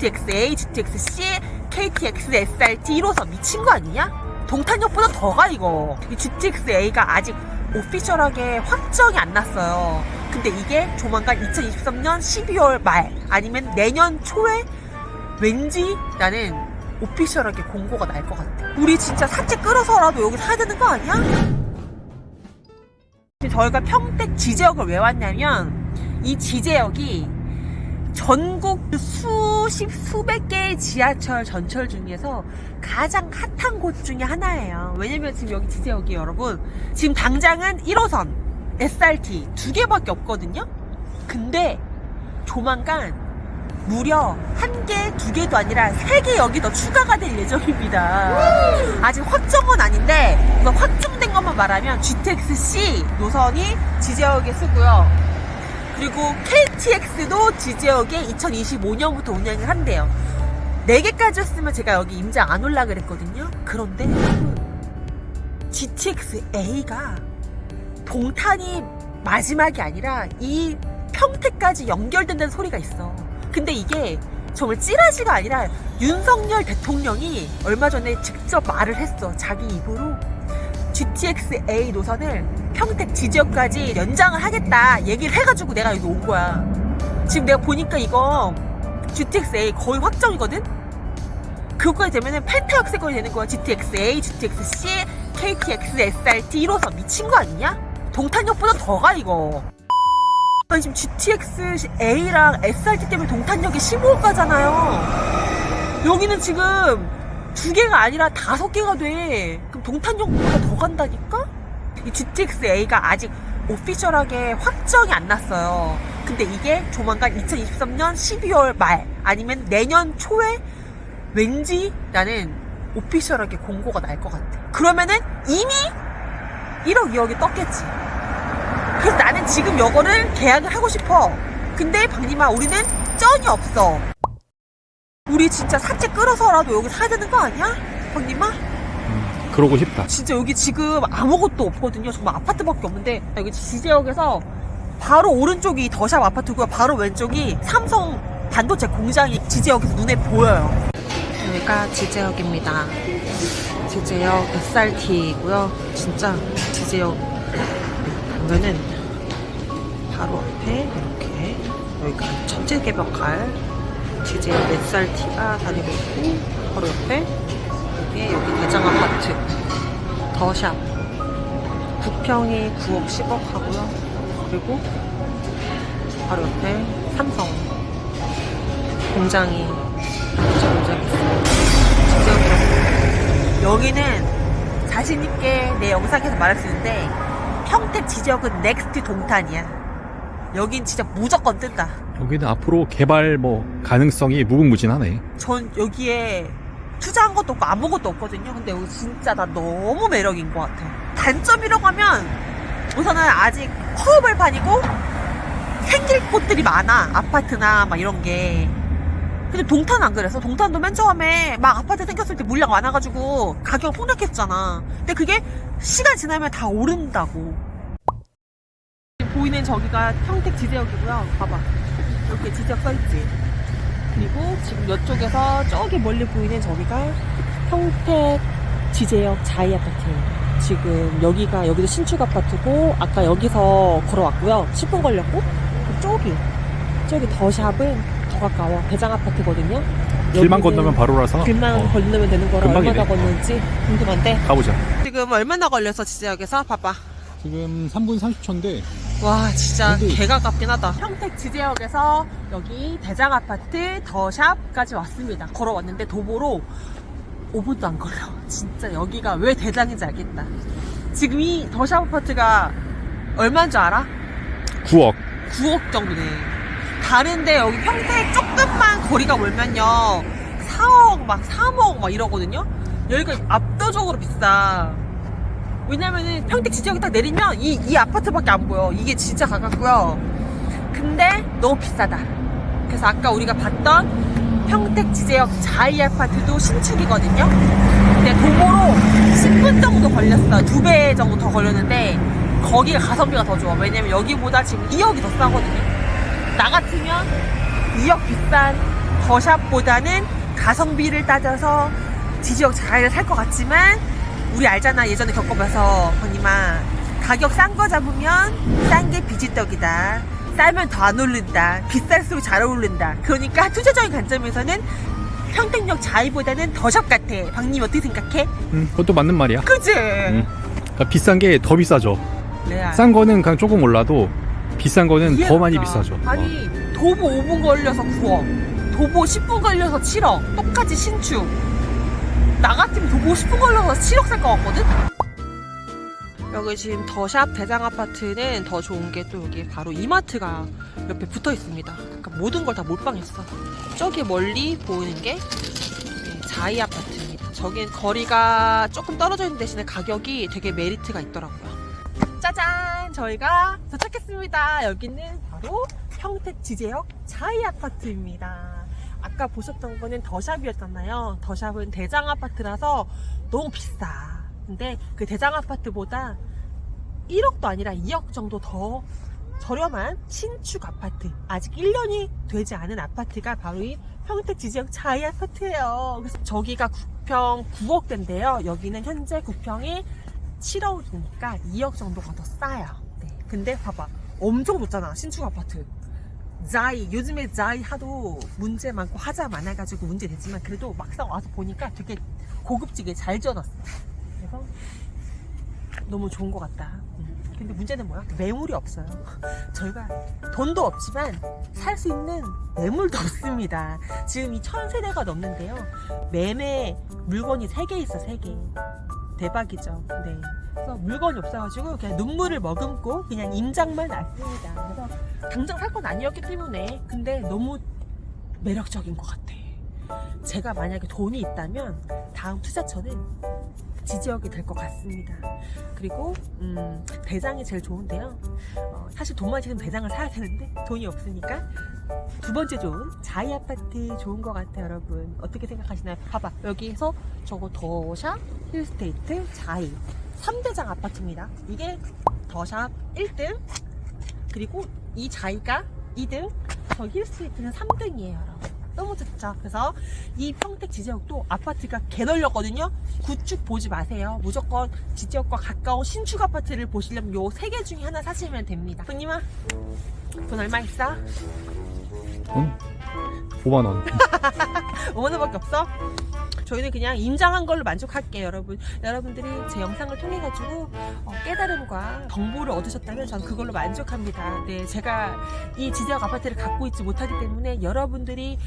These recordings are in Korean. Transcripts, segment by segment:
GTX-A, GTX-C, KTX, SRT 1호선 미친 거 아니냐? 동탄역보다 더 가 이거. 이 GTX-A가 아직 오피셜하게 확정이 안 났어요. 근데 이게 조만간 2023년 12월 말 아니면 내년 초에 왠지 나는 오피셜하게 공고가 날 것 같아. 우리 진짜 삭제 끌어서라도 여기 사야 되는 거 아니야? 저희가 평택 지제역을 왜 왔냐면 이 지제역이 전국 수백 개의 지하철 전철 중에서 가장 핫한 곳 중에 하나예요. 왜냐면 지금 여기 지제역이 여러분 지금 당장은 1호선, SRT 두 개밖에 없거든요. 근데 조만간 무려 한 개, 두 개도 아니라 세 개 역이 더 추가가 될 예정입니다. 아직 확정은 아닌데 확정된 것만 말하면 GTX-C 노선이 지제역에 쓰고요. 그리고 KTX도 지제역에 2025년부터 운영을 한대요. 4개까지였으면 제가 여기 임장 안 올라 그랬거든요. 그런데 GTX-A가 동탄이 마지막이 아니라 이 평택까지 연결된다는 소리가 있어. 근데 이게 정말 찌라시가 아니라 윤석열 대통령이 얼마 전에 직접 말을 했어. 자기 입으로 GTX-A 노선을 평택 지지역까지 연장을 하겠다 얘기를 해가지고 내가 여기 온 거야. 지금 내가 보니까 이거 GTX-A 거의 확정이거든? 그거까지 되면은 펜타역세권이 되는 거야. GTX-A, GTX-C, KTX, SRT 1호선 미친 거 아니냐? 동탄역보다 더 가 이거. 아니 지금 GTX-A랑 SRT 때문에 동탄역이 15가잖아요. 여기는 지금 2개가 아니라 5개가 돼. 그럼 동탄역보다 더 간다니까? 이 GTX-A가 아직 오피셜하게 확정이 안 났어요. 근데 이게 조만간 2023년 12월 말 아니면 내년 초에 왠지 나는 오피셜하게 공고가 날 것 같아. 그러면은 이미 1억 2억이 떴겠지. 그래서 나는 지금 요거를 계약을 하고 싶어. 근데 박님아 우리는 쩐이 없어. 우리 진짜 삭제 끌어서라도 여기 사야 되는 거 아니야? 박님아? 그러고 싶다. 진짜 여기 지금 아무것도 없거든요. 정말 아파트밖에 없는데 여기 지제역에서 바로 오른쪽이 더샵 아파트고요. 바로 왼쪽이 삼성 반도체 공장이 지제역에서 눈에 보여요. 여기가 지제역입니다. 지제역 SRT이고요. 진짜 지제역 보면은 바로 앞에 이렇게 여기가 천재개벽할 지제역 SRT가 다니고 있고 바로 옆에 여기 대장 아파트 더샵 9평이 9억 10억 하고요. 그리고 바로 옆에 삼성 공장이 있어요. 여기는 자신있게 내 영상에서 말할 수 있는데 평택 지역은 넥스트 동탄이야. 여긴 진짜 무조건 뜬다. 여기는 앞으로 개발 가능성이 무궁무진하네. 전 여기에 투자한 것도 없고 아무것도 없거든요. 근데 여기 진짜 나 너무 매력인 것 같아. 단점이라고 하면 우선은 아직 허허벌판이고 생길 곳들이 많아. 아파트나 막 이런 게. 근데 동탄 안 그래서? 동탄도 맨 처음에 막 아파트 생겼을 때 물량 많아가지고 가격 폭락했잖아. 근데 그게 시간 지나면 다 오른다고. 보이는 저기가 평택 지제역이고요. 봐봐. 이렇게 지제역 써있지. 그리고 지금 이쪽에서 저기 멀리 보이는 저기가 평택 지제역 자이 아파트예요. 지금 여기도 신축 아파트고 아까 여기서 걸어왔고요. 10분 걸렸고 저기 더샵은 더 가까워. 대장 아파트거든요. 길만 건너면 바로라서 길만 건너면 되는 거라 금방이네. 얼마나 건너는지 궁금한데 가보자. 지금 얼마나 걸려서 지제역에서 봐봐. 지금 3분 30초인데 와 진짜 근데 개가 깝긴 하다. 평택 지제역에서 여기 대장 아파트 더샵까지 왔습니다. 걸어왔는데 도보로 5분도 안 걸려. 진짜 여기가 왜 대장인지 알겠다. 지금 이 더샵 아파트가 얼마인 줄 알아? 9억. 9억 정도네. 다른데 여기 평택 조금만 거리가 멀면요 4억 막 3억 막 이러거든요. 여기가 압도적으로 비싸. 왜냐면은 평택 지역에 딱 내리면 이 아파트밖에 안 보여. 이게 진짜 가깝고요. 근데 너무 비싸다. 그래서 아까 우리가 봤던 평택 지제역 자이 아파트도 신축이거든요. 근데 도보로 10분 정도 걸렸어. 2배 정도 더 걸렸는데 거기가 가성비가 더 좋아. 왜냐면 여기보다 지금 2억이 더 싸거든요. 나 같으면 2억 비싼 더샵보다는 가성비를 따져서 지지역 자리를 살 것 같지만 우리 알잖아. 예전에 겪어봐서 언니마 가격 싼 거 잡으면 싼 게 비지떡이다. 싸면 더 안 오른다. 비쌀수록 잘 어울린다. 그러니까 투자적인 관점에서는 평택역 자이보다는 더샵 같아. 박님 어떻게 생각해? 그것도 맞는 말이야. 그치? 그러니까 비싼 게 더 비싸죠. 레알. 싼 거는 그냥 조금 올라도 비싼 거는 더 많이 비싸죠. 아니 도보 5분 걸려서 9억, 도보 10분 걸려서 7억. 똑같이 신축. 나 같으면 도보 10분 걸려서 7억 살 것 같거든? 여기 지금 더샵 대장 아파트는 더 좋은 게 또 여기 바로 이마트가 옆에 붙어 있습니다. 그러니까 모든 걸 다 몰빵했어. 저기 멀리 보이는 게 자이 아파트입니다. 저긴 거리가 조금 떨어져 있는 대신에 가격이 되게 메리트가 있더라고요. 짜잔! 저희가 도착했습니다. 여기는 바로 평택 지제역 자이 아파트입니다. 아까 보셨던 거는 더샵이었잖아요. 더샵은 대장 아파트라서 너무 비싸. 근데 그 대장 아파트보다 1억도 아니라 2억 정도 더 저렴한 신축 아파트, 아직 1년이 되지 않은 아파트가 바로 이 평택 지지역 자이 아파트예요. 그래서 저기가 9평 9억대인데요. 여기는 현재 9평이 7억이니까 2억 정도가 더 싸요. 네. 근데 봐봐, 엄청 높잖아 신축 아파트. 자이, 요즘에 자이 하도 문제 많고 하자 많아가지고 문제 됐지만 그래도 막상 와서 보니까 되게 고급지게 잘 지어놨어. 그래서 너무 좋은 것 같다. 근데 문제는 뭐야? 매물이 없어요. 저희가 돈도 없지만 살 수 있는 매물도 없습니다. 지금 이 1000세대가 넘는데요. 매매 물건이 3개 있어, 3개. 대박이죠. 네. 그래서 물건이 없어가지고 그냥 눈물을 머금고 그냥 임장만 났습니다. 그래서 당장 살 건 아니었기 때문에 근데 너무 매력적인 것 같아. 제가 만약에 돈이 있다면 다음 투자처는 지지역이 될 것 같습니다. 그리고 대장이 제일 좋은데요. 사실 돈만 있으면 대장을 사야 되는데 돈이 없으니까 두 번째 좋은 자이 아파트 좋은 것 같아요. 여러분 어떻게 생각하시나요? 봐봐, 여기서 저거 더샵, 힐스테이트, 자이 3대장 아파트입니다. 이게 더샵 1등, 그리고 이 자이가 2등, 저 힐스테이트는 3등이에요. 여러분 너무 좋죠. 그래서 이 평택 지지역도 아파트가 개 널렸거든요. 구축 보지 마세요. 무조건 지지역과 가까운 신축 아파트를 보시려면 요 3개 중에 하나 사시면 됩니다. 손님아, 돈 얼마 있어? 돈? 5만원. 5만원밖에 없어? 저희는 그냥 임장한 걸로 만족할게요. 여러분들이 제 영상을 통해 가지고 깨달음과 정보를 얻으셨다면 저는 그걸로 만족합니다. 네, 제가 이 지지역 아파트를 갖고 있지 못하기 때문에 여러분들이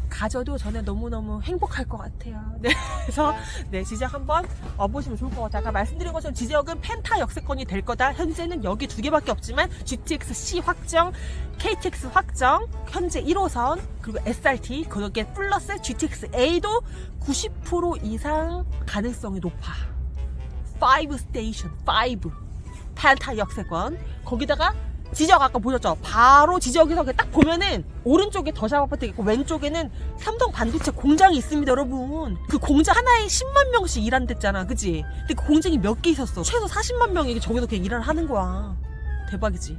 가져도 저는 너무너무 행복할 것 같아요. 네, 그래서 네, 지지역 한번 와보시면 좋을 것 같아요. 아까 말씀드린 것처럼 지지역은 펜타 역세권이 될 거다. 현재는 여기 2개밖에 없지만 GTX-C 확정, KTX 확정, 현재 1호선, 그리고 SRT, 거기에 플러스 GTX-A도 90% 이상 가능성이 높아. 5 스테이션, 5 펜타 역세권. 거기다가 지지역 아까 보셨죠? 바로 지지역에서 딱 보면은 오른쪽에 더샵 아파트 있고 왼쪽에는 삼성 반도체 공장이 있습니다. 여러분 그 공장 하나에 10만 명씩 일한댔잖아, 그치? 근데 그 공장이 몇 개 있었어. 최소 40만 명이 저기서 그냥 일을 하는 거야. 대박이지.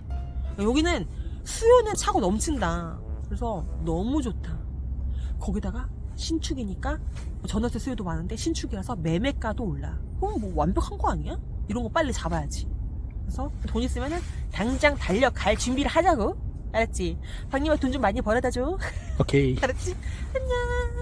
여기는 수요는 차고 넘친다. 그래서 너무 좋다. 거기다가 신축이니까 전월세 수요도 많은데 신축이라서 매매가도 올라. 그럼 뭐 완벽한 거 아니야? 이런 거 빨리 잡아야지. 그래서 돈 있으면은 당장 달려갈 준비를 하자고. 알았지? 박님아 돈 좀 많이 벌어다 줘. 오케이. 알았지? 안녕.